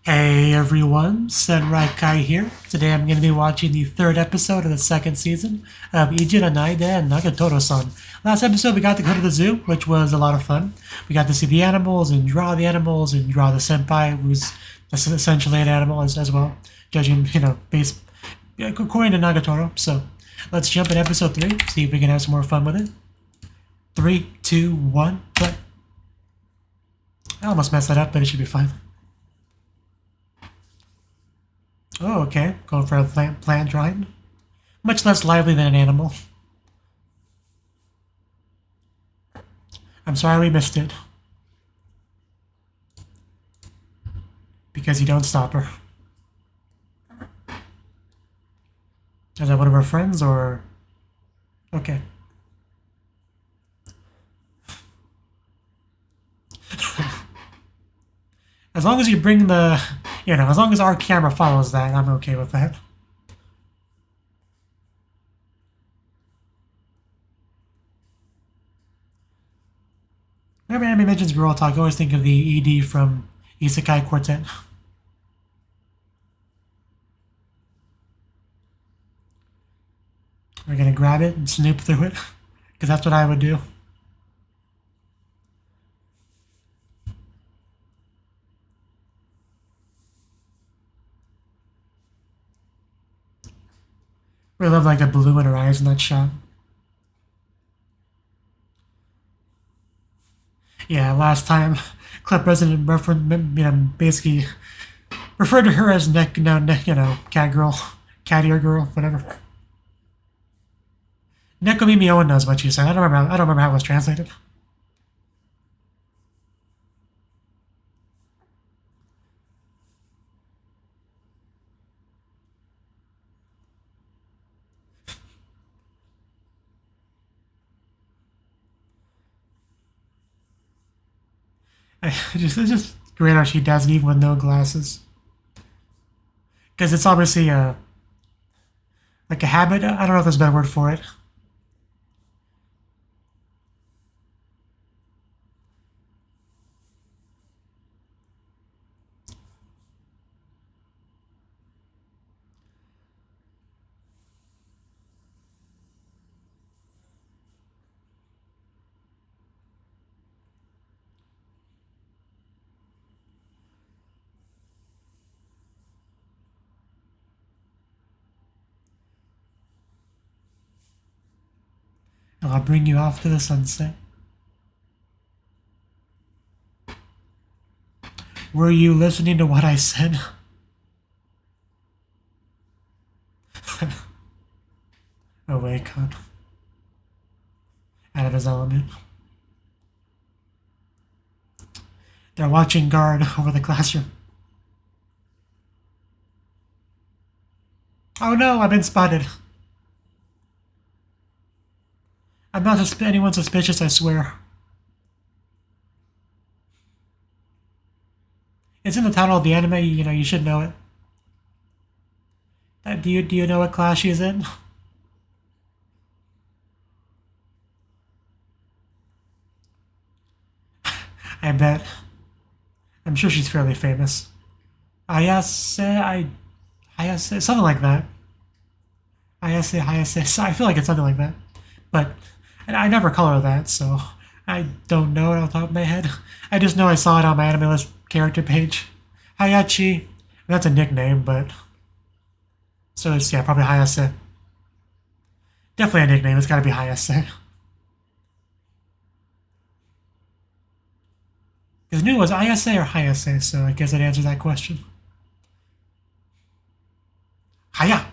Hey everyone, Yōkai here. Today I'm going to be watching the third episode of the second season of Ijiranaide and Nagatoro-san. Last episode we got to go to the zoo, which was a lot of fun. We got to see the animals and draw the senpai, who's essentially an animal as well, judging, based according to Nagatoro. So let's jump in episode 3, see if we can have some more fun with it. 3, 2, 1, play. I almost messed that up, but it should be fine. Oh, okay. Going for a plant drawing. Much less lively than an animal. I'm sorry we missed it. Because you don't stop her. Is that one of her friends, or... Okay. As long as you bring the... as long as our camera follows that, I'm okay with that. Whenever anime mentions girl talk, I always think of the ED from Isekai Quartet. We're gonna grab it and snoop through it, because that's what I would do. We love like the blue in her eyes in that shot. Yeah, last time, Club President basically referred to her as cat girl, cat-ear girl, whatever. Nekomimi Owen knows what she said. I don't remember how it was translated. It's just great how she does it even with no glasses. Because it's obviously like a habit. I don't know if there's a better word for it. And I'll bring you off to the sunset. Were you listening to what I said? Oh wait, God. Out of his element. They're watching guard over the classroom. Oh no, I've been spotted. I'm not anyone suspicious, I swear. It's in the title of the anime, you should know it. Do you know what class she's in? I bet. I'm sure she's fairly famous. Ayase, something like that. Ayase, I feel like it's something like that. But I never color that, so I don't know it off the top of my head. I just know I saw it on my anime list character page. Hayachi. That's a nickname, but... So it's, yeah, probably Hayase. Definitely a nickname. It's gotta be Hayase. Because new was Ayase or Hayase, so I guess that answers that question. Haya!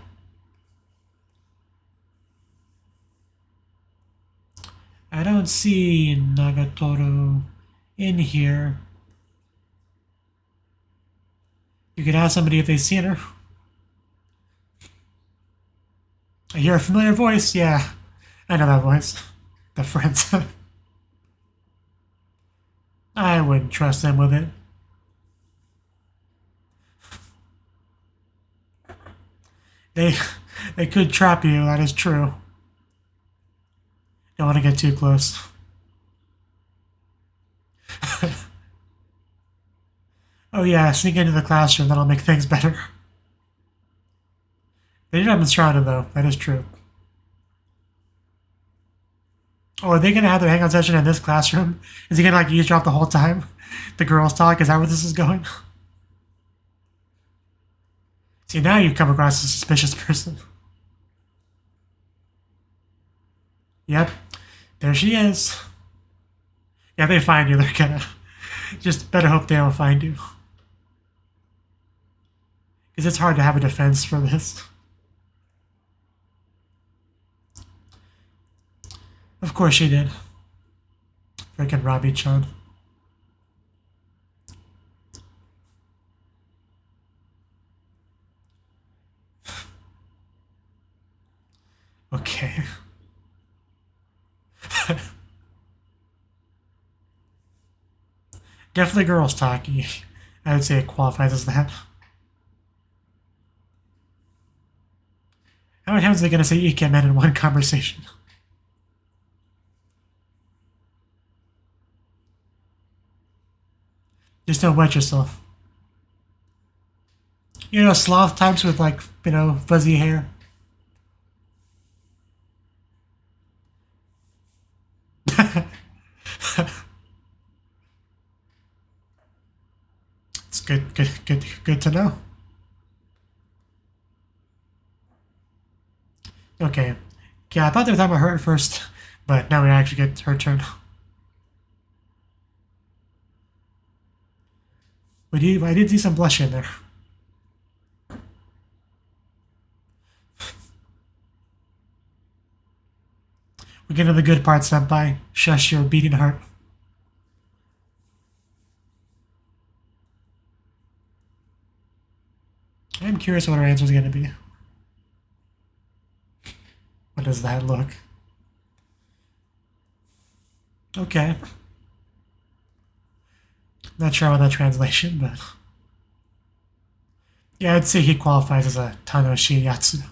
I don't see Nagatoro in here. You could ask somebody if they've seen her. I hear a familiar voice. Yeah, I know that voice. The friends. I wouldn't trust them with it. They could trap you, that is true. Don't want to get too close. Oh yeah, sneak into the classroom, that'll make things better. They did have Enshrouded though, that is true. Oh, are they gonna have their hangout session in this classroom? Is he gonna like eavesdrop the whole time? The girls talk, is that where this is going? See, now you come across a suspicious person. Yep, there she is. Yeah, if they find you, they're gonna... Just better hope they don't find you. Because it's hard to have a defense for this. Of course she did. Frickin' Robbie-chan. Okay. Definitely girls talking. I would say it qualifies as that. How many times are they going to say Ikemen in one conversation? Just don't wet yourself. You know, sloth types with like, you know, fuzzy hair. It's good to know. Okay. Yeah, I thought they were talking about her at first, but now we actually get her turn. I did see some blush in there. We get to the good part, senpai. Shush your beating heart. I'm curious what our answer is going to be. What does that look? Okay. Not sure on that translation, but... Yeah, I'd say he qualifies as a Tanoshi Yatsu.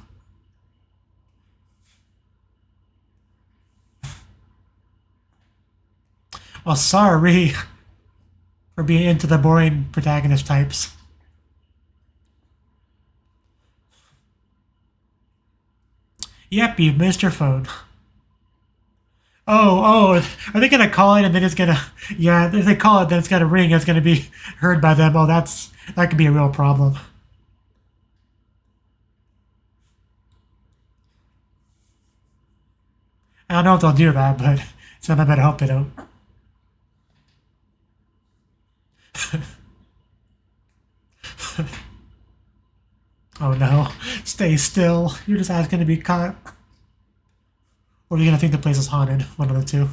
Oh, sorry for being into the boring protagonist types. Yep, you've missed your phone. Oh, are they gonna call it and then it's gonna... Yeah, if they call it, then it's gonna ring, it's gonna be heard by them. Oh, that could be a real problem. I don't know if they'll do that, but I better hope they don't. Oh no, stay still. You're just asking to be caught. Or are you gonna think the place is haunted? One of the two.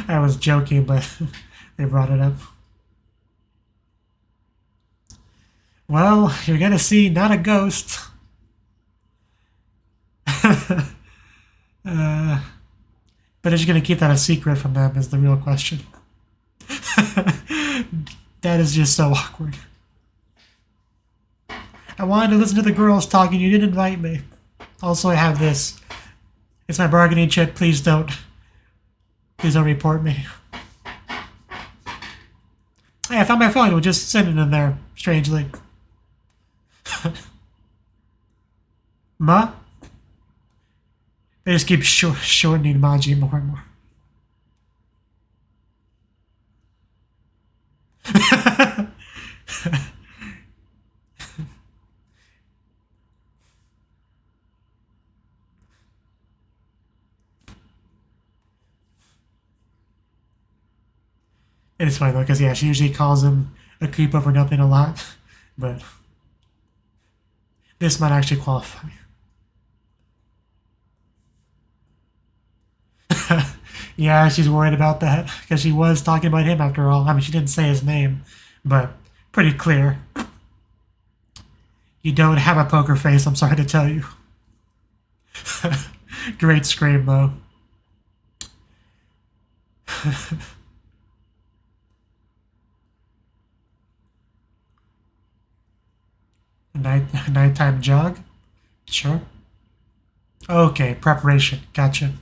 I was joking, but they brought it up. Well, you're gonna see not a ghost. But is you gonna keep that a secret from them is the real question. That is just so awkward. I wanted to listen to the girls talking, you didn't invite me. Also, I have this. It's my bargaining chip, please don't report me. Hey, I found my phone, we'll just send it in there, strangely. Ma? They just keep shortening Maji more and more. And it's funny though, because yeah, she usually calls him a creep over nothing a lot, but this might actually qualify. Yeah, she's worried about that, because she was talking about him after all. I mean, she didn't say his name, but pretty clear. You don't have a poker face, I'm sorry to tell you. Great scream, though. Nighttime jog? Sure. Okay, preparation. Gotcha.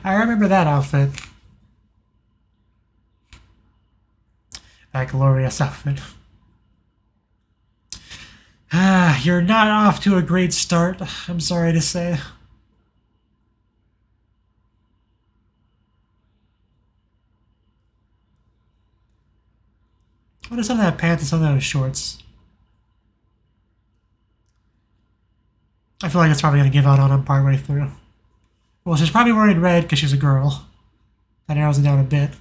I remember that outfit. That glorious outfit. You're not off to a great start, I'm sorry to say. What is some of that pants and some of those shorts? I feel like it's probably going to give out on him partway through. Well, she's probably wearing red because she's a girl. That narrows it down a bit.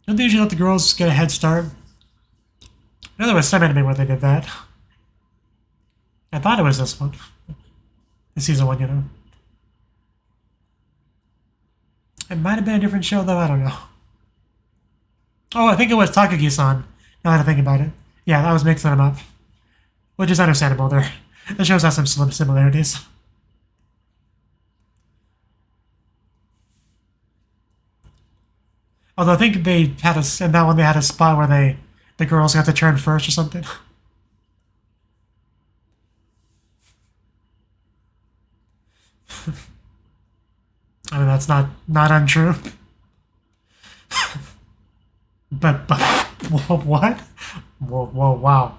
Don't they usually let the girls get a head start? I know there was some anime where they did that. I thought it was this one. The season 1, you know. It might have been a different show, though. I don't know. Oh, I think it was Takagi-san. Now that I think about it. Yeah, I was mixing them up. Which is understandable. The shows have some similarities. Although I think they had in that one they had a spot where the girls got to turn first or something. I mean, that's not untrue. but what? Whoa, wow.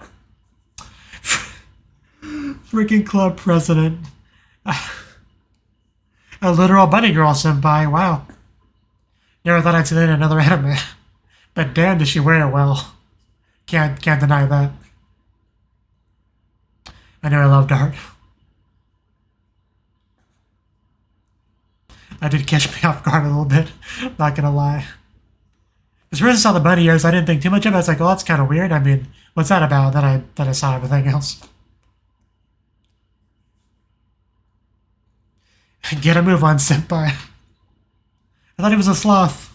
Freaking club president. A literal bunny girl senpai, wow. Never thought I'd see that in another anime. But damn, did she wear it well. Can't deny that. I know I loved art. That did catch me off guard a little bit, not gonna lie. As soon as I saw the bunny ears, I didn't think too much of it. I was like, oh, that's kind of weird. I mean, what's that about? Then I saw everything else. Get a move on, senpai. I thought he was a sloth.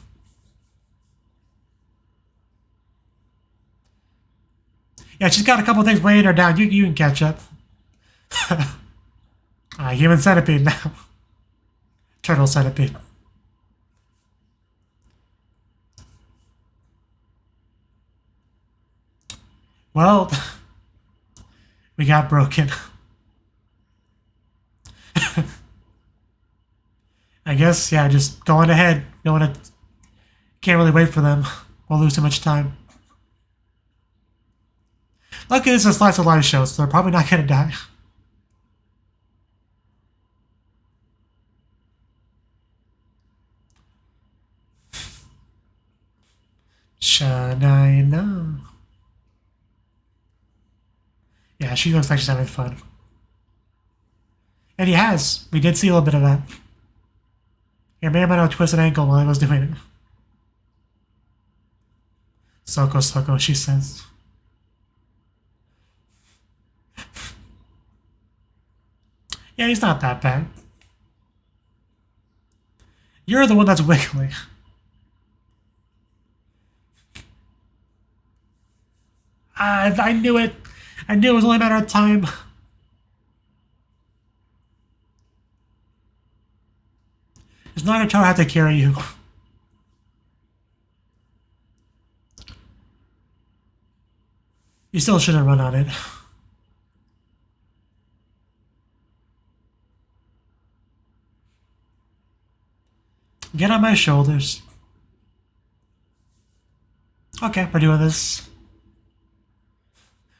Yeah, she's got a couple things weighing her down. You can catch up. Human centipede now. Turtle centipede. Well, we got broken. I guess, yeah, just going ahead. Can't really wait for them. We'll lose too much time. Luckily, this is a slice of life show, so they're probably not going to die. Shanaina. Yeah, she looks like she's having fun. And he has. We did see a little bit of that. Yeah, may have been a twisted ankle while I was doing it. Soko, she says. Yeah, he's not that bad. You're the one that's wiggling. I knew it. I knew it was only a matter of time. Does Nagatoro have to carry you? You still shouldn't run on it. Get on my shoulders. Okay, we're doing this.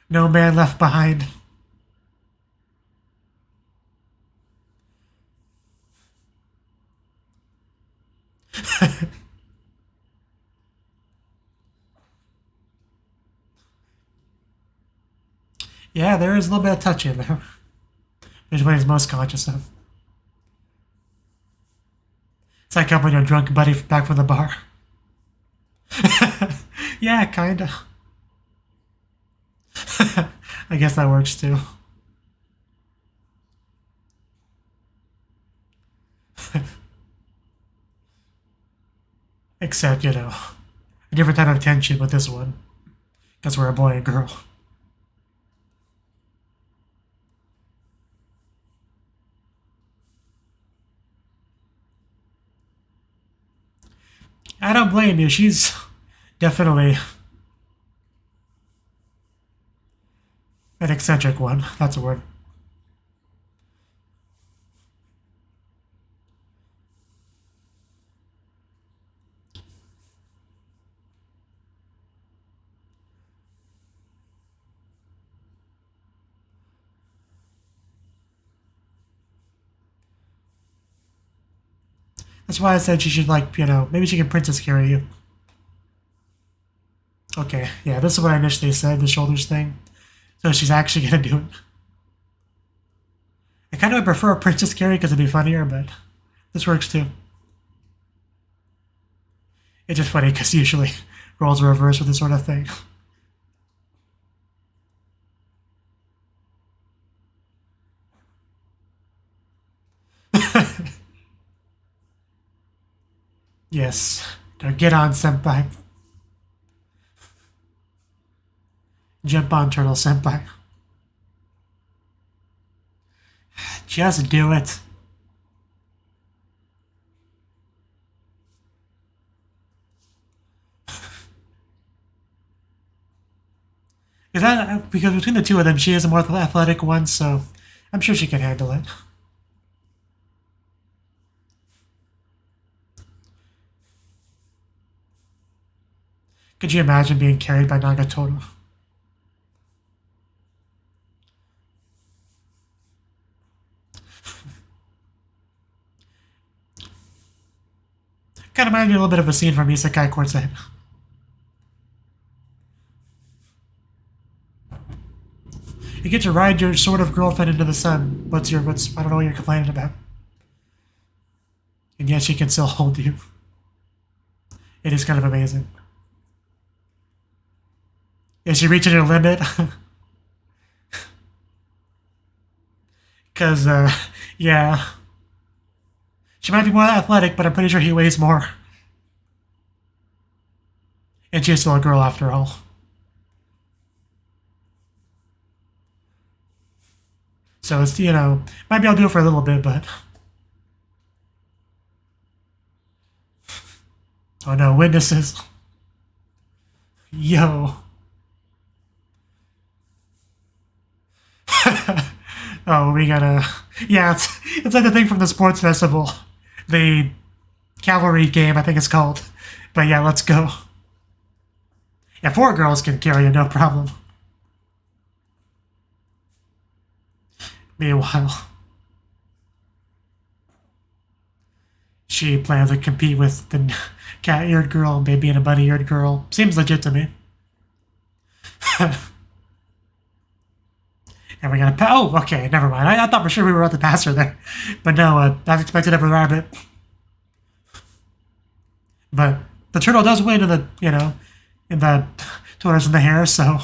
No man left behind. Yeah, there is a little bit of touch in there. Which one he's most conscious of. It's like helping your drunk buddy back from the bar. Yeah, kinda. I guess that works too. Except, you know, a different type of tension with this one. Because we're a boy and girl. I don't blame you. She's definitely an eccentric one. That's a word. That's why I said she should, like, you know, maybe she can princess carry you. Okay, yeah, this is what I initially said, the shoulders thing. So she's actually gonna do it. I kind of prefer a princess carry because it'd be funnier, but this works too. It's just funny because usually roles are reversed with this sort of thing. Yes. Now get on, senpai. Jump on, turtle senpai. Just do it. Because between the two of them, she is a more athletic one, so I'm sure she can handle it. Could you imagine being carried by Nagatoro? Kind of reminds me a little bit of a scene from Isekai Quartet. You get to ride your sort of girlfriend into the sun. I don't know what you're complaining about. And yet she can still hold you. It is kind of amazing. Is she reaching her limit? Because, yeah. She might be more athletic, but I'm pretty sure he weighs more. And she's still a girl after all. So it's, you know, maybe I'll do it for a little bit, but... Oh no, witnesses. Yo. Oh, we gotta... Yeah, it's like the thing from the sports festival. The cavalry game, I think it's called. But yeah, let's go. Yeah, 4 girls can carry it, no problem. Meanwhile, she plans to compete with the cat-eared girl, maybe in a bunny-eared girl. Seems legit to me. And we're gonna oh, okay, never mind. I thought for sure we were at the pass her there. But no, as expected of a rabbit. But the turtle does win in the, you know, in the tortoise in the hair, so...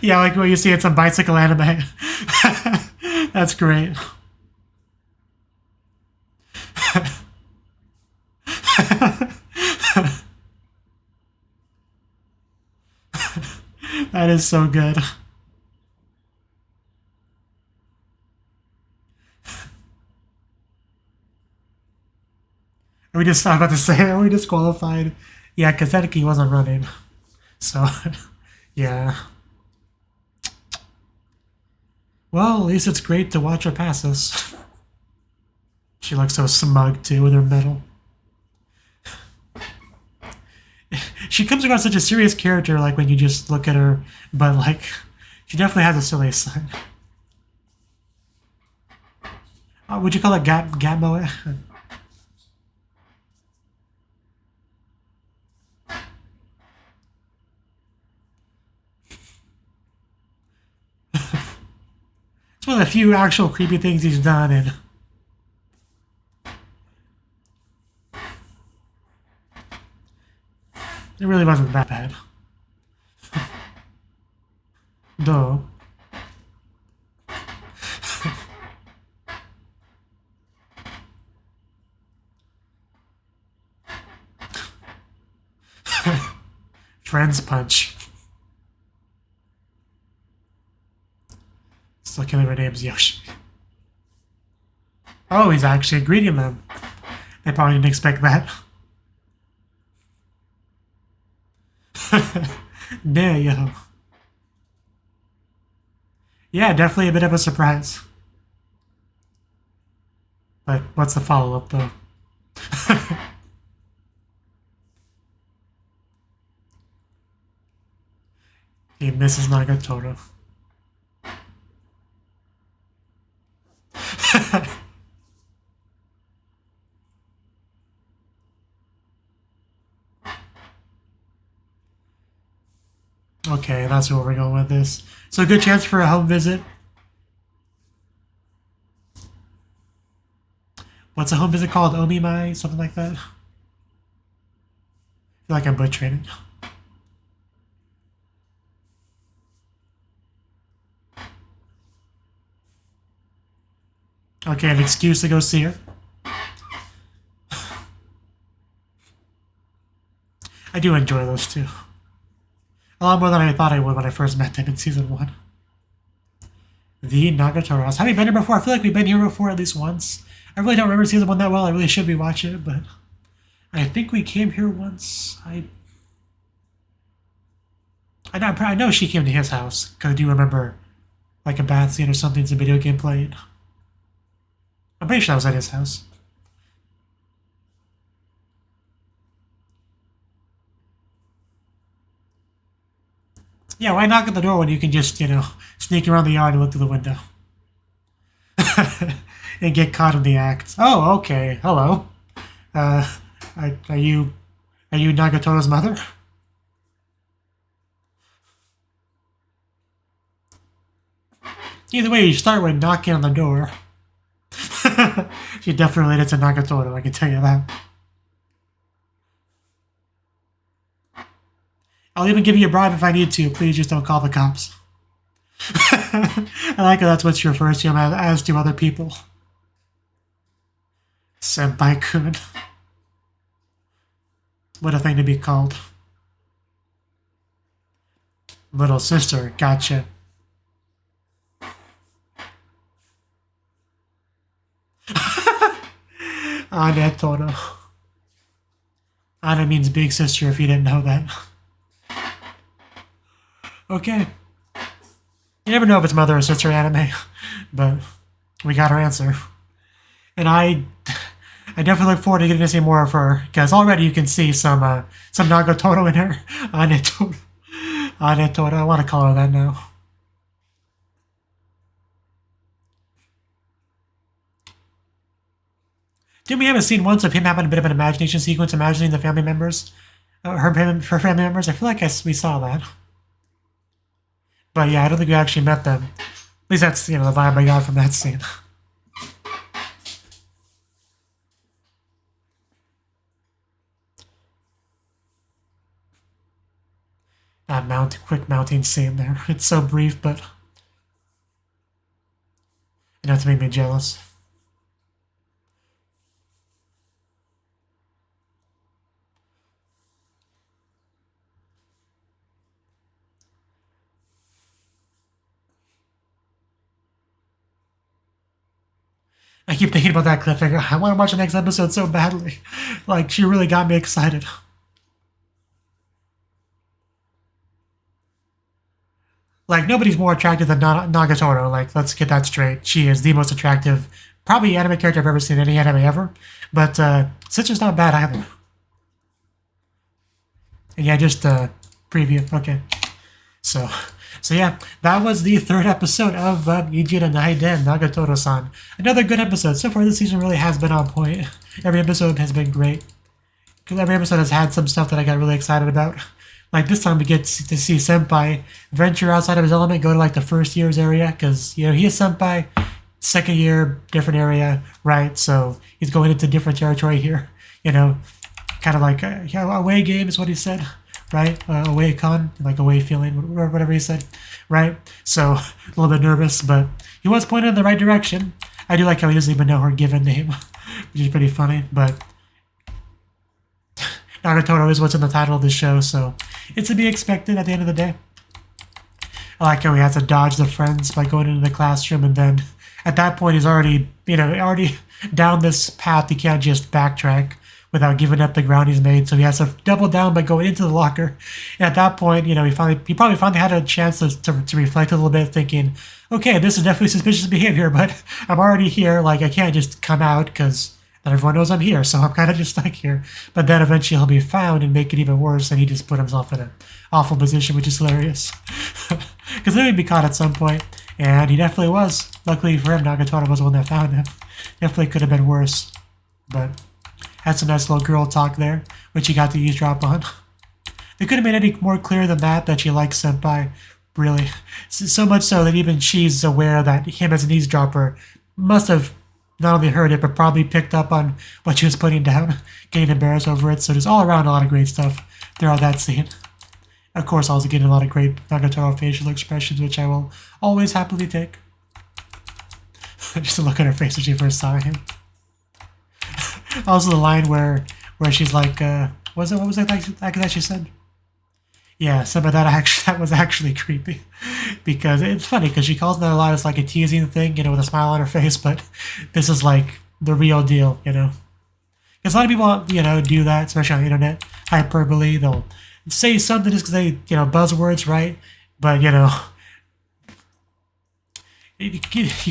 Yeah, like what you see in some bicycle anime. That's great. That is so good. I was about to say, are we disqualified? Yeah, because Hideki wasn't running. So, yeah. Well, at least it's great to watch her pass us. She looks so smug, too, with her medal. She comes across such a serious character, like, when you just look at her, but, like, she definitely has a silly side. Would you call it Gatmo? It's one of the few actual creepy things he's done, and it really wasn't that bad. No. Friends punch. Still killing her name's Yoshi. Oh, he's actually greeting them. They probably didn't expect that. There yo. Yeah, definitely a bit of a surprise. But what's the follow-up, though? He misses Nagatoro. Okay, that's where we're going with this. So a good chance for a home visit. What's a home visit called? Omimai? Something like that? I feel like I'm butchering it. Okay, an excuse to go see her. I do enjoy those two. A lot more than I thought I would when I first met them in Season 1. The Nagatoro House. Have we been here before? I feel like we've been here before at least once. I really don't remember Season 1 that well. I really should be watching it, but I think we came here once. I know she came to his house, because I do remember like a bath scene or something. It's a video game playing. I'm pretty sure I was at his house. Yeah, why knock at the door when you can just, sneak around the yard and look through the window? And get caught in the act. Oh, okay. Hello. Are you Nagatoro's mother? Either way, you start with knocking on the door. She definitely related to Nagatoro, I can tell you that. I'll even give you a bribe if I need to. Please just don't call the cops. I like how that's what she refers to him as to other people. Senpai-kun. What a thing to be called. Little sister, gotcha. Anetoro. Ana means big sister if you didn't know that. Okay. You never know if it's mother or sister anime, but we got her answer. And I definitely look forward to getting to see more of her, because already you can see some Nagatoro in her. Anetoro. I want to call her that now. Didn't we have a scene once of him having a bit of an imagination sequence, imagining the family members? Her family members? I feel like we saw that. But yeah, I don't think we actually met them. At least that's, the vibe I got from that scene. That quick mounting scene there. It's so brief, but enough to make me jealous. I keep thinking about that cliffhanger. I want to watch the next episode so badly. Like, she really got me excited. Like, nobody's more attractive than Nagatoro. Like, let's get that straight. She is the most attractive, probably anime character I've ever seen in any anime ever. But Sister's not bad either. And yeah, just preview. Okay. So yeah, that was the third episode of Ijiranaide and Nagatoro-san. Another good episode. So far, this season really has been on point. Every episode has been great. Because every episode has had some stuff that I got really excited about. Like this time we get to see Senpai venture outside of his element, go to like the first year's area. Because, he is Senpai, second year, different area, right? So he's going into different territory here. Kind of like away game is what he said. Right? Away con, like away feeling, whatever he said, right? So, a little bit nervous, but he was pointed in the right direction. I do like how he doesn't even know her given name, which is pretty funny, but Nagatoro is what's in the title of the show, so it's to be expected at the end of the day. I like how he has to dodge the friends by going into the classroom, and then at that point he's already, already down this path. He can't just backtrack without giving up the ground he's made, so he has to double down by going into the locker. And at that point, he probably finally had a chance to reflect a little bit, thinking, okay, this is definitely suspicious behavior, but I'm already here, like, I can't just come out, because then everyone knows I'm here, so I'm kind of just stuck here. But then eventually he'll be found and make it even worse, and he just put himself in an awful position, which is hilarious. Because then he'd be caught at some point, and he definitely was. Luckily for him, Nagatoro was the one that found him. Definitely could have been worse, but had some nice little girl talk there, which he got to eavesdrop on. They couldn't have made any more clear than that she likes Senpai, really. So much so that even she's aware that him as an eavesdropper must have not only heard it, but probably picked up on what she was putting down, getting embarrassed over it. So there's all around a lot of great stuff throughout that scene. Of course, also getting a lot of great Nagatoro facial expressions, which I will always happily take. Just to look at her face when she first saw him. Also the line where she's like, what was it that she said? Yeah, some of that was actually creepy. Because it's funny, because she calls that a lot as like a teasing thing, with a smile on her face, but this is like the real deal, Because a lot of people, do that, especially on the internet. Hyperbole, they'll say something just because they, buzzwords, right? But, you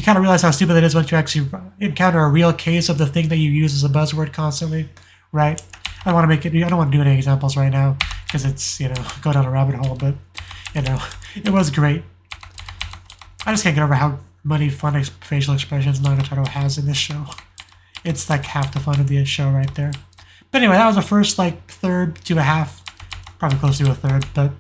kind of realize how stupid it is once you actually encounter a real case of the thing that you use as a buzzword constantly, right? I don't want to do any examples right now because it's, go down a rabbit hole, but, it was great. I just can't get over how many fun facial expressions Nagatoro has in this show. It's like half the fun of the show right there. But anyway, that was the first, third to a half, probably close to a third, but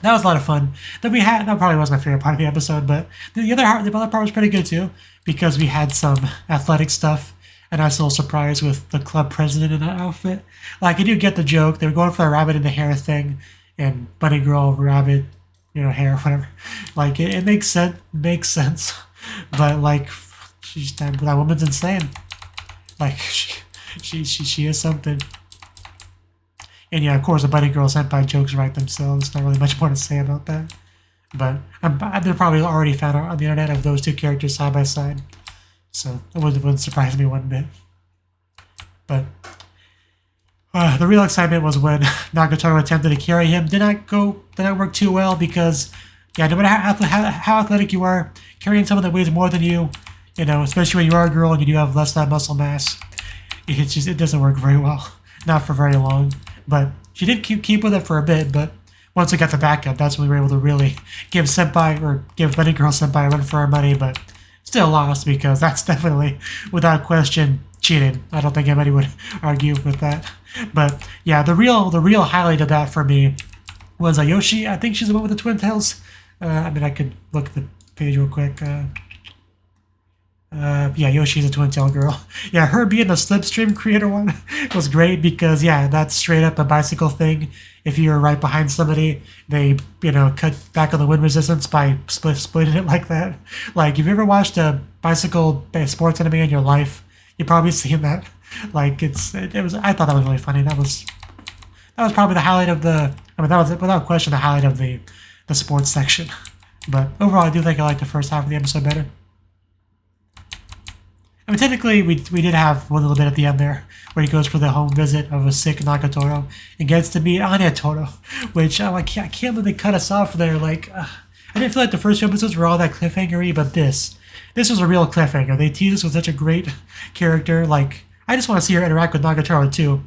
that was a lot of fun. Then we had, that probably was my favorite part of the episode, but the other part was pretty good too, because we had some athletic stuff, and I was a little surprised with the club president in that outfit. I do get the joke. They were going for the rabbit in the hair thing, and bunny girl, rabbit, hair, whatever. It makes sense, but that woman's insane. She is something. And yeah, of course, the bunny girl senpai jokes write themselves. Not really much more to say about that. But they're probably already found on the internet of those two characters side by side. So it wouldn't surprise me one bit. But the real excitement was when Nagatoro attempted to carry him. Did not work too well because, yeah, no matter how athletic you are, carrying someone that weighs more than you, especially when you are a girl and you do have less of that muscle mass, it doesn't work very well. Not for very long. But she did keep with it for a bit, but once we got the backup, that's when we were able to really give Bunny Girl Senpai a run for our money, but still lost because that's definitely, without question, cheating. I don't think anybody would argue with that. But yeah, the real highlight of that for me was Yoshi. I think she's the one with the twin tails. I could look at the page real quick. Yeah, Yoshi's a twin tail girl. Yeah, her being the slipstream creator one was great because, yeah, that's straight up a bicycle thing. If you're right behind somebody, they, cut back on the wind resistance by splitting it like that. If you've ever watched a bicycle sports anime in your life, you've probably seen that. I thought that was really funny. That was probably the highlight of that was without question the highlight of the sports section. But overall, I do think I liked the first half of the episode better. Technically, we did have one little bit at the end there, where he goes for the home visit of a sick Nagatoro and gets to meet Anetoro, which I can't believe they cut us off there. I didn't feel like the first two episodes were all that cliffhanger-y, but this was a real cliffhanger. They teased us with such a great character. I just want to see her interact with Nagatoro too.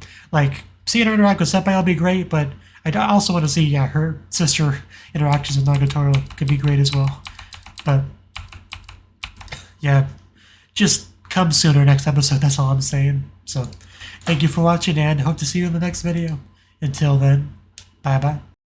Seeing her interact with Senpai will be great, but I also want to see, her sister interactions with Nagatoro could be great as well. But yeah, just come sooner next episode, that's all I'm saying. So, thank you for watching and hope to see you in the next video. Until then, bye-bye.